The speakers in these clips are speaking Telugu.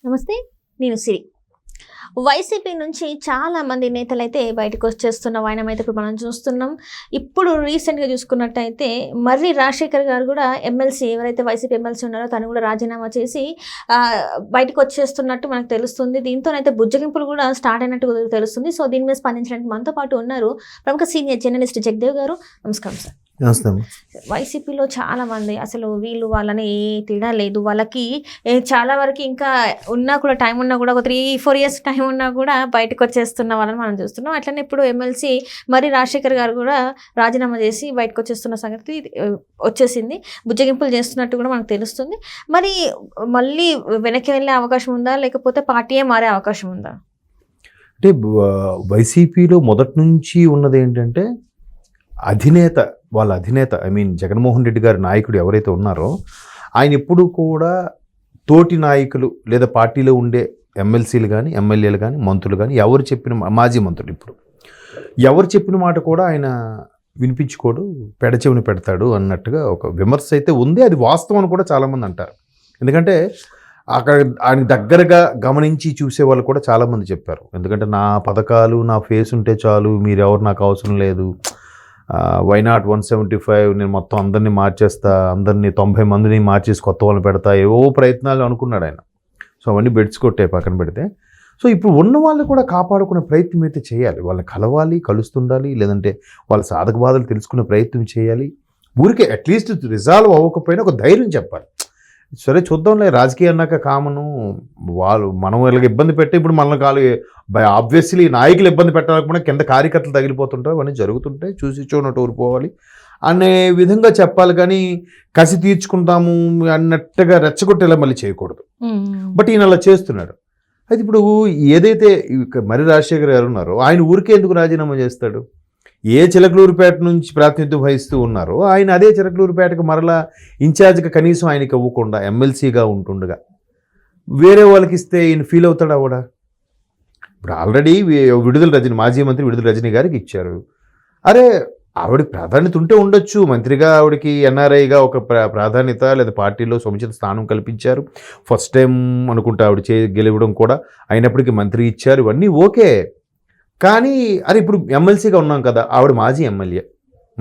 నమస్తే, నేను సిరి. వైసీపీ నుంచి చాలా మంది నేతలైతే బయటకు వచ్చేస్తున్న వైనం అయితే ఇప్పుడు మనం చూస్తున్నాం. ఇప్పుడు రీసెంట్గా చూసుకున్నట్టయితే మర్రి రాజశేఖర్ గారు కూడా ఎమ్మెల్సీ, ఎవరైతే వైసీపీ ఎమ్మెల్సీ ఉన్నారో తను కూడా రాజీనామా చేసి బయటకు వచ్చేస్తున్నట్టు మనకు తెలుస్తుంది. దీంతోనైతే బుజ్జగింపులు కూడా స్టార్ట్ అయినట్టు తెలుస్తుంది. సో దీని మీద స్పందించడానికి మనతో పాటు ఉన్నారు ప్రముఖ సీనియర్ జర్నలిస్ట్ జగదేవ్ గారు. నమస్కారం సార్. వైసీపీలో చాలా మంది అసలు వీళ్ళు వాళ్ళని తేడా లేదు, వాళ్ళకి చాలా వరకు ఇంకా ఉన్నా కూడా టైం ఉన్నా కూడా ఒక 3-4 years టైం ఉన్నా కూడా బయటకు వచ్చేస్తున్న వాళ్ళని మనం చూస్తున్నాం. అట్లనే ఇప్పుడు ఎమ్మెల్సీ మరి రాజశేఖర్ గారు కూడా రాజీనామా చేసి బయటకు వచ్చేస్తున్న సంగతి వచ్చేసింది. బుజ్జగింపులు చేస్తున్నట్టు కూడా మనకు తెలుస్తుంది. మరి మళ్ళీ వెనక్కి వెళ్ళే అవకాశం ఉందా, లేకపోతే పార్టీయే మారే అవకాశం ఉందా? అంటే వైసీపీలో మొదటి నుంచి ఉన్నది ఏంటంటే వాళ్ళ అధినేత జగన్మోహన్ రెడ్డి గారి నాయకుడు ఎవరైతే ఉన్నారో ఆయన ఎప్పుడు కూడా తోటి నాయకులు లేదా పార్టీలో ఉండే ఎమ్మెల్సీలు కానీ ఎమ్మెల్యేలు కానీ మంత్రులు కానీ ఎవరు చెప్పిన మాజీ మంత్రులు ఇప్పుడు ఎవరు చెప్పిన మాట కూడా ఆయన వినిపించుకోడు, పెడచెవిని పెడతాడు అన్నట్టుగా ఒక విమర్శ అయితే ఉంది. అది వాస్తవం అని కూడా చాలామంది అంటారు. ఎందుకంటే అక్కడ ఆయన దగ్గరగా గమనించి చూసేవాళ్ళు కూడా చాలామంది చెప్పారు. ఎందుకంటే నా పథకాలు నా ఫేస్ ఉంటే చాలు, మీరెవరు నాకు అవసరం లేదు, వై నాట్ 175, నేను మొత్తం అందరినీ మార్చేస్తా, అందరినీ 90 మందిని మార్చేసి కొత్త వాళ్ళని పెడతా, ఏవో ప్రయత్నాలు అనుకున్నాడు ఆయన. సో అవన్నీ బెడ్స్ కొట్టే పక్కన పెడితే, సో ఇప్పుడు ఉన్న వాళ్ళు కూడా కాపాడుకునే ప్రయత్నం అయితే చేయాలి. వాళ్ళని కలవాలి, కలుస్తుండాలి, లేదంటే వాళ్ళ సాధక బాధలు తెలుసుకునే ప్రయత్నం చేయాలి. ఊరికే అట్లీస్ట్ రిజాల్వ్ అవ్వకపోయినా ఒక ధైర్యం చెప్పాలి. సరే చూద్దాంలే, రాజకీయం అన్నాక కామను, మనం వీళ్ళకి ఇబ్బంది పెట్టి ఇప్పుడు మనల్ని ఆబ్వియస్లీ నాయకులు ఇబ్బంది పెట్టాలనుకున్నా కింద కార్యకర్తలు తగిలిపోతుంటాయి, అవన్నీ జరుగుతుంటాయి, చూసి చూడనట్టు ఊరిపోవాలి అనే విధంగా చెప్పాలి. కానీ కసి తీర్చుకుంటాము అన్నట్టుగా రెచ్చగొట్టేలా మళ్ళీ చేయకూడదు. బట్ ఈయన అలా చేస్తున్నాడు. అయితే ఇప్పుడు ఏదైతే మరి రాజశేఖర్ గారు ఉన్నారో ఆయన ఊరికే ఎందుకు రాజీనామా చేస్తాడు? ఏ చిలకలూరుపేట నుంచి ప్రాతినిధ్యం వహిస్తూ ఉన్నారో ఆయన అదే చిలకలూరుపేటకు మరలా ఇన్ఛార్జ్గా కనీసం ఆయనకి ఇవ్వకుండా ఎమ్మెల్సీగా ఉంటుండగా వేరే వాళ్ళకి ఇస్తే ఈయన ఫీల్ అవుతాడు ఆవిడ. ఇప్పుడు ఆల్రెడీ మాజీ మంత్రి విడుదల రజనీ గారికి ఇచ్చారు. అరే ఆవిడకి ప్రాధాన్యత ఉంటే ఉండొచ్చు, మంత్రిగా ఆవిడకి ఎన్ఆర్ఐగా ఒక ప్రాధాన్యత లేదా పార్టీలో సముచిత స్థానం కల్పించారు. ఫస్ట్ టైం అనుకుంటా ఆవిడ గెలవడం కూడా, అయినప్పటికీ మంత్రి ఇచ్చారు, ఇవన్నీ ఓకే. కానీ అది ఇప్పుడు ఎమ్మెల్సీగా ఉన్నాం కదా, ఆవిడ మాజీ ఎమ్మెల్యే,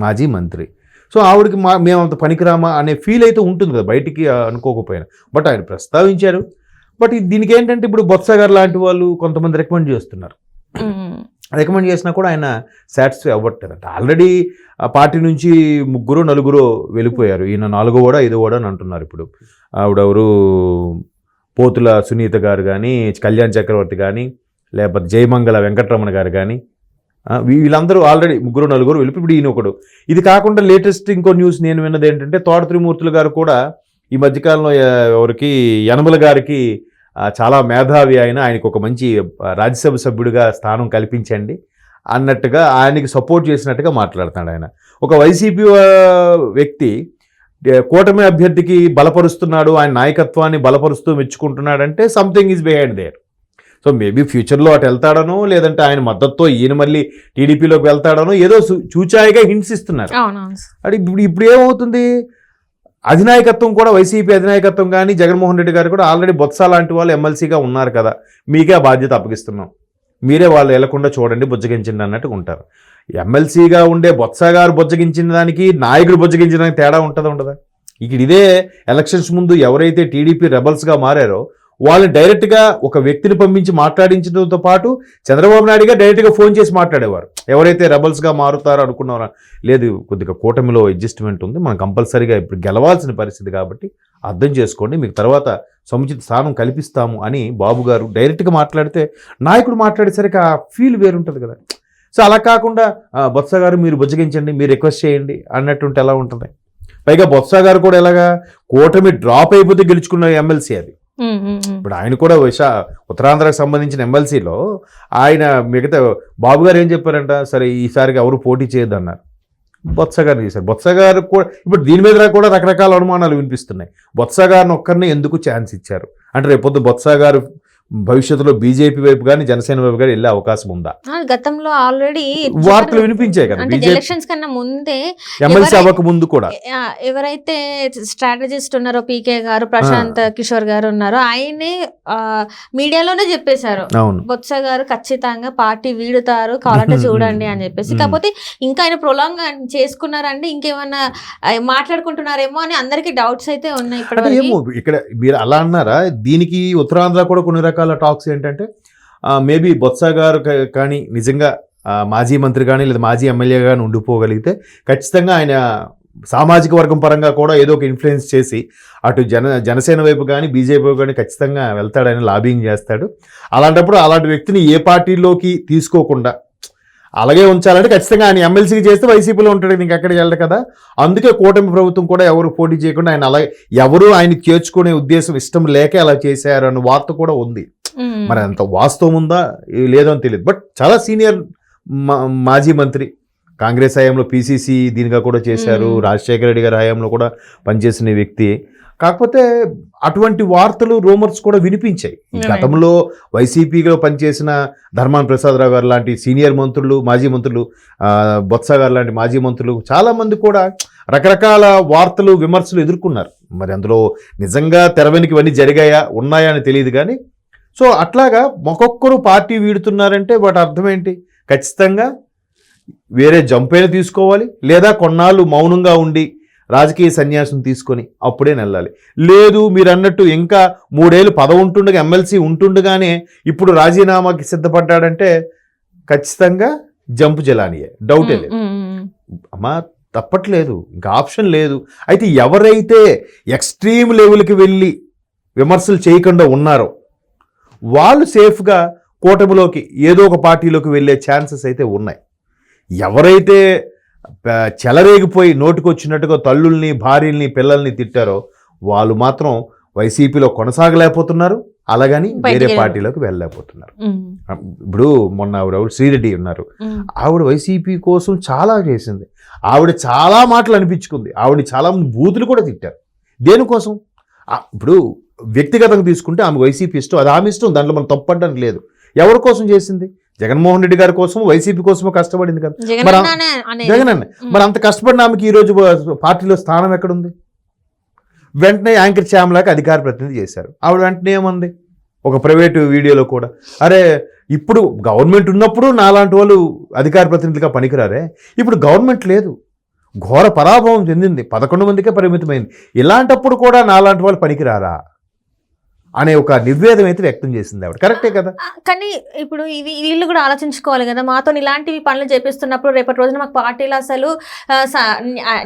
మాజీ మంత్రి, సో ఆవిడకి మేము అంత పనికిరామా అనే ఫీల్ అయితే ఉంటుంది కదా బయటికి అనుకోకపోయినా. బట్ ఆయన ప్రస్తావించారు. బట్ దీనికి ఏంటంటే ఇప్పుడు బొత్స గారు లాంటి వాళ్ళు కొంతమంది రికమెండ్ చేస్తున్నారు. రికమెండ్ చేసినా కూడా ఆయన సాటిస్ఫై అవ్వట్లేదంట. ఆల్రెడీ ఆ పార్టీ నుంచి 3-4 వెళ్ళిపోయారు. ఈయన 4వ 5వ అని అంటున్నారు. ఇప్పుడు ఆవిడెవరు, పోతుల సునీత గారు కానీ, కళ్యాణ్ చక్రవర్తి కానీ, లేకపోతే జయమంగళ వెంకటరమణ గారు కానీ, వీళ్ళందరూ ఆల్రెడీ 3-4 వెళ్ళిపోయి ఇప్పుడు ఈయన ఒకడు. ఇది కాకుండా లేటెస్ట్ ఇంకో న్యూస్ నేను విన్నది ఏంటంటే తోట త్రిమూర్తులు గారు కూడా ఈ మధ్యకాలంలో ఎవరికి యనమల గారికి చాలా మేధావి ఆయనకు ఒక మంచి రాజ్యసభ సభ్యుడిగా స్థానం కల్పించండి అన్నట్టుగా ఆయనకి సపోర్ట్ చేసినట్టుగా మాట్లాడుతున్నాడు ఆయన. ఒక వైసీపీ వ్యక్తి కూటమి అభ్యర్థికి బలపరుస్తున్నాడు, ఆయన నాయకత్వాన్ని బలపరుస్తూ మెచ్చుకుంటున్నాడంటే something is behind there. So maybe ఫ్యూచర్లో అటు వెళ్తాడనో, లేదంటే ఆయన మద్దతుతో ఈయన మళ్ళీ టీడీపీలోకి వెళ్తాడనో ఏదో చూచాయిగా హింట్స్ ఇస్తున్నారు. అంటే ఇప్పుడు ఏమవుతుంది, అధినాయకత్వం కూడా వైసీపీ అధినాయకత్వం కానీ జగన్మోహన్ రెడ్డి గారు కూడా ఆల్రెడీ బొత్స లాంటి వాళ్ళు ఎమ్మెల్సీగా ఉన్నారు కదా, మీకే ఆ బాధ్యత అప్పగిస్తున్నాం, మీరే వాళ్ళు వెళ్లకుండా చూడండి, బుజ్జగించండి అన్నట్టుగా ఉంటారు. ఎమ్మెల్సీగా ఉండే బొత్స గారు బుజ్జగించిన దానికి నాయకుడు బుజ్జగించిన దానికి తేడా ఉండదా? ఇక్కడ ఇదే ఎలక్షన్స్ ముందు ఎవరైతే టీడీపీ రెబల్స్గా మారారో వాళ్ళని డైరెక్ట్గా ఒక వ్యక్తిని పంపించి మాట్లాడించడంతో పాటు చంద్రబాబు నాయుడు గారు డైరెక్ట్గా ఫోన్ చేసి మాట్లాడేవారు. ఎవరైతే రెబల్స్గా మారుతారో అనుకున్నారో, లేదు కొద్దిగా కూటమిలో అడ్జస్ట్మెంట్ ఉంది, మనం కంపల్సరీగా ఇప్పుడు గెలవాల్సిన పరిస్థితి కాబట్టి అర్థం చేసుకోండి, మీకు తర్వాత సముచిత స్థానం కల్పిస్తాము అని బాబు గారు డైరెక్ట్గా మాట్లాడితే నాయకుడు మాట్లాడేసరికి ఆ ఫీల్ వేరుంటుంది కదా. సో అలా కాకుండా బొత్స గారు మీరు బుజ్జగించండి, మీరు రిక్వెస్ట్ చేయండి అన్నట్టుంటే ఎలా ఉంటుంది? పైగా బొత్స గారు కూడా ఎలాగా కూటమి డ్రాప్ అయిపోతే గెలుచుకున్న ఎమ్మెల్సీ అది. ఇప్పుడు ఆయన కూడా ఉత్తరాంధ్రకు సంబంధించిన ఎమ్మెల్సీలో ఆయన మిగతా బాబు గారు ఏం చెప్పారంట, సరే ఈసారికి ఎవరు పోటీ చేయొద్దన్నారు, బొత్స గారిని చేశారు. బొత్స గారు కూడా ఇప్పుడు దీని మీద కూడా రకరకాల అనుమానాలు వినిపిస్తున్నాయి. బొత్స గారిని ఒక్కరిని ఎందుకు ఛాన్స్ ఇచ్చారు అంటే రేపొద్దు బొత్స గారు భవిష్యత్తులో బీజేపీ వైపు కానీ జనసేన వైపు కానీ వెళ్ళే అవకాశం ఉందా? గతంలో ఆల్రెడీ వార్తలు వినిపించాయి కదా, అంటే ఎలక్షన్స్ కన్నా ముందే ఎమ్మెల్సీ అవ్వక ముందు కూడా ఎవరైతే స్ట్రాటజిస్ట్ ఉన్నారో పీకే గారు, ప్రశాంత్ కిషోర్ గారు ఉన్నారో ఆయనే మీడియాలోనే చెప్పేశారు, బొత్స గారు ఖచ్చితంగా పార్టీ వీడుతారు, కావాలంటే చూడండి అని చెప్పేసి. కాకపోతే ఇంకా ఆయన ప్రొలాంగ్ చేసుకున్నారండి, ఇంకేమన్నా మాట్లాడుకుంటున్నారేమో అని అందరికి డౌట్స్ అయితే ఉన్నాయి ఏమో. ఇక్కడ మీరు అలా అన్నారా? దీనికి ఉత్తరాంధ్ర కూడా కొన్ని రకాల టాక్స్ ఏంటంటే మేబీ బొత్స గారు కానీ నిజంగా మాజీ మంత్రి కానీ లేదా మాజీ ఎమ్మెల్యే కానీ ఉండిపోగలిగితే ఖచ్చితంగా ఆయన సామాజిక వర్గం పరంగా కూడా ఏదో ఒక ఇన్ఫ్లుయెన్స్ చేసి అటు జనసేన వైపు కానీ బీజేపీ వైపు కానీ ఖచ్చితంగా వెళ్తాడని లాబింగ్ చేస్తాడు. అలాంటప్పుడు అలాంటి వ్యక్తిని ఏ పార్టీలోకి తీసుకోకుండా అలాగే ఉంచాలంటే ఖచ్చితంగా ఆయన ఎమ్మెల్సీకి చేస్తే వైసీపీలో ఉంటాడు, ఇంక ఎక్కడికి వెళ్ళడు కదా. అందుకే కూటమి ప్రభుత్వం కూడా ఎవరు పోటీ చేయకుండా ఆయన అలాగే ఎవరు ఆయన చేర్చుకునే ఉద్దేశం ఇష్టం లేక అలా చేశారు అన్న వార్త కూడా ఉంది. మరి అంత వాస్తవం ఉందా లేదో అని తెలియదు. బట్ చాలా సీనియర్ మాజీ మంత్రి, కాంగ్రెస్ హయాంలో పీసీసీ దీనిగా కూడా చేశారు, రాజశేఖర రెడ్డి గారి హయాంలో కూడా పనిచేసిన వ్యక్తి. కాకపోతే అటువంటి వార్తలు రూమర్స్ కూడా వినిపించాయి. గతంలో వైసీపీలో పనిచేసిన ధర్మాన ప్రసాదరావు గారు లాంటి సీనియర్ మంత్రులు, మాజీ మంత్రులు, బొత్స గారు లాంటి మాజీ మంత్రులు చాలామంది కూడా రకరకాల వార్తలు విమర్శలు ఎదుర్కొన్నారు. మరి అందులో నిజంగా తెర వెనుక ఇవన్నీ జరిగాయా ఉన్నాయా అని తెలియదు కానీ, సో అట్లాగా ఒక్కొక్కరు పార్టీ వీడుతున్నారంటే వాటి అర్థం ఏంటి? ఖచ్చితంగా వేరే జంపైన తీసుకోవాలి, లేదా కొన్నాళ్ళు మౌనంగా ఉండి రాజకీయ సన్యాసం తీసుకొని అప్పుడే వెళ్ళాలి. లేదు మీరు అన్నట్టు ఇంకా 3 ఏళ్ళు పదవి ఉంటుండగా ఎమ్మెల్సీ ఉంటుండగానే ఇప్పుడు రాజీనామాకి సిద్ధపడ్డాడంటే ఖచ్చితంగా జంపు జలానియే, డౌటే లేదు. అమ్మా తప్పట్లేదు, ఇంకా ఆప్షన్ లేదు. అయితే ఎవరైతే ఎక్స్ట్రీమ్ లెవెల్కి వెళ్ళి విమర్శలు చేయకుండా ఉన్నారో వాళ్ళు సేఫ్గా కూటమిలోకి ఏదో ఒక పార్టీలోకి వెళ్ళే ఛాన్సెస్ అయితే ఉన్నాయి. ఎవరైతే చెలరేగిపోయి నోటికొచ్చినట్టుగా తల్లుల్ని, భార్యల్ని, పిల్లల్ని తిట్టారో వాళ్ళు మాత్రం వైసీపీలో కొనసాగలేకపోతున్నారు, అలాగని వేరే పార్టీలోకి వెళ్ళలేకపోతున్నారు. ఇప్పుడు మొన్న ఆవిడ శ్రీరెడ్డి ఉన్నారు, ఆవిడ వైసీపీ కోసం చాలా చేసింది, ఆవిడ చాలా మాటలు అనిపించుకుంది, ఆవిడ చాలా మంది బూతులు కూడా తిట్టారు. దేనికోసం? ఇప్పుడు వ్యక్తిగతంగా తీసుకుంటే ఆమె వైసీపీ ఇష్టం, అది ఆమె ఇష్టం, దాంట్లో మనం తప్పడానికి లేదు. ఎవరి కోసం చేసింది? జగన్మోహన్ రెడ్డి గారి కోసం, వైసీపీ కోసమో కష్టపడింది కదా. జగన్ అన్న మరి అంత కష్టపడిన ఆమెకి ఈరోజు పార్టీలో స్థానం ఎక్కడుంది? వెంటనే యాంకర్ శ్యామలాకి అధికార ప్రతినిధి చేశారు. ఆవిడ వెంటనే ఏమంది ఒక ప్రైవేటు వీడియోలో కూడా, అరే ఇప్పుడు గవర్నమెంట్ ఉన్నప్పుడు నాలాంటి వాళ్ళు అధికార ప్రతినిధులుగా పనికిరారే, ఇప్పుడు గవర్నమెంట్ లేదు, ఘోర పరాభవం చెందింది, 11 మందికే పరిమితమైంది, ఇలాంటప్పుడు కూడా నాలాంటి వాళ్ళు పనికిరారా అనే ఒక నిర్వేదం అయితే వ్యక్తం చేసింది ఆవిడ. కరెక్టే కదా. కానీ ఇప్పుడు వీళ్ళు కూడా ఆలోచించుకోవాలి కదా, మాతో ఇలాంటివి పనులు చేపిస్తున్నప్పుడు రేపటి రోజున మాకు పార్టీలో అసలు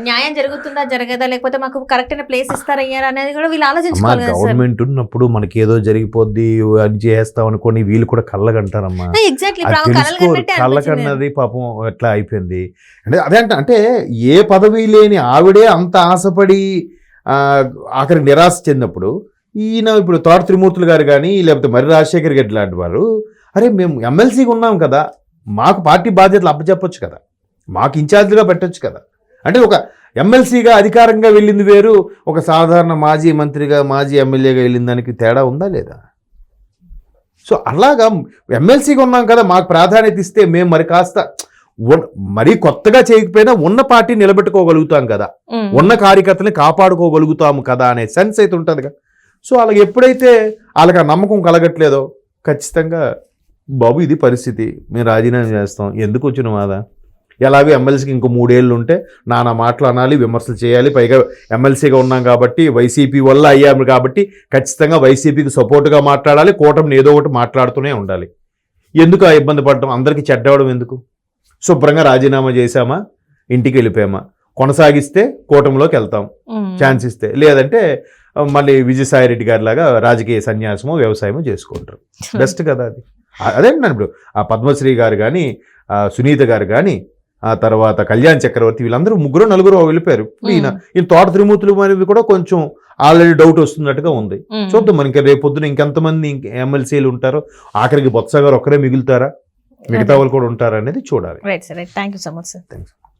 న్యాయం జరుగుతుందా జరగదా, లేకపోతే మాకు కరెక్ట్ అయిన ప్లేస్ ఇస్తారయ్యారా అనేది కూడా వీళ్ళు ఆలోచించుకోవాలి కదా. గవర్నమెంట్ ఉన్నప్పుడు మనకి ఏదో జరిగిపోద్ది అది చేస్తాం అనుకోని వీళ్ళు కూడా కళ్ళగంటారమ్మా. కళ్ళకన్నది పాపం ఎట్లా అయిపోయింది అంటే అదే అంటే ఏ పదవి లేని ఆవిడే అంత ఆశపడి ఆఖరికి నిరాశ చెందినప్పుడు ఈయన ఇప్పుడు తోట త్రిమూర్తులు గారు కానీ లేకపోతే మరి రాజశేఖర్ రెడ్డి లాంటి వారు, అరే మేము ఎమ్మెల్సీగా ఉన్నాం కదా, మాకు పార్టీ బాధ్యతలు అప్పచెప్పొచ్చు కదా, మాకు ఇన్ఛార్జ్గా పెట్టచ్చు కదా. అంటే ఒక ఎమ్మెల్సీగా అధికారంగా వెళ్ళింది వేరు, ఒక సాధారణ మాజీ మంత్రిగా మాజీ ఎమ్మెల్యేగా వెళ్ళిన దానికి తేడా ఉందా లేదా? సో అలాగా ఎమ్మెల్సీగా ఉన్నాం కదా, మాకు ప్రాధాన్యత ఇస్తే మేము మరి కాస్త మరీ కొత్తగా చేయకపోయినా ఉన్న పార్టీ నిలబెట్టుకోగలుగుతాం కదా, ఉన్న కార్యకర్తని కాపాడుకోగలుగుతాము కదా అనే సెన్స్ అయితే ఉంటుంది కదా. సో అలాగే ఎప్పుడైతే వాళ్ళకి ఆ నమ్మకం కలగట్లేదో ఖచ్చితంగా బాబు ఇది పరిస్థితి, మేము రాజీనామా చేస్తాం, ఎందుకు వచ్చిన మాదా, ఎలాగో ఎమ్మెల్సీకి ఇంకో 3 ఏళ్ళు ఉంటే నానా మాటలు అనాలి, విమర్శలు చేయాలి, పైగా ఎమ్మెల్సీగా ఉన్నాం కాబట్టి వైసీపీ వల్ల అయ్యాము కాబట్టి ఖచ్చితంగా వైసీపీకి సపోర్ట్గా మాట్లాడాలి, కూటమిని ఏదో ఒకటి మాట్లాడుతూనే ఉండాలి. ఎందుకు ఆ ఇబ్బంది పడటం, అందరికీ చెడ్డవడం ఎందుకు? శుభ్రంగా రాజీనామా చేశామా, ఇంటికి వెళ్ళిపోయామా, కొనసాగిస్తే కూటమిలోకి వెళ్తాం ఛాన్స్ ఇస్తే, లేదంటే మళ్ళీ విజయసాయిరెడ్డి గారి లాగా రాజకీయ సన్యాసమో వ్యవసాయమో చేసుకుంటారు. బెస్ట్ కదా అది. అదేంటన్నాను ఇప్పుడు ఆ పద్మశ్రీ గారు కానీ, సునీత గారు కానీ, ఆ తర్వాత కళ్యాణ్ చక్రవర్తి, వీళ్ళందరూ 3-4 వెళ్ళిపోయారు. ఈయన తోట త్రిమూర్తులు అనేది కూడా కొంచెం ఆల్రెడీ డౌట్ వస్తున్నట్టుగా ఉంది. చూద్దాం మనకి రేపొద్దున ఇంకెంతమంది ఎమ్మెల్సీలు ఉంటారో, ఆఖరికి బొత్స గారు ఒక్కరే మిగులుతారా, మిగతా వాళ్ళు కూడా ఉంటారా అనేది చూడాలి. Right sir, thank you so much sir. Thanks.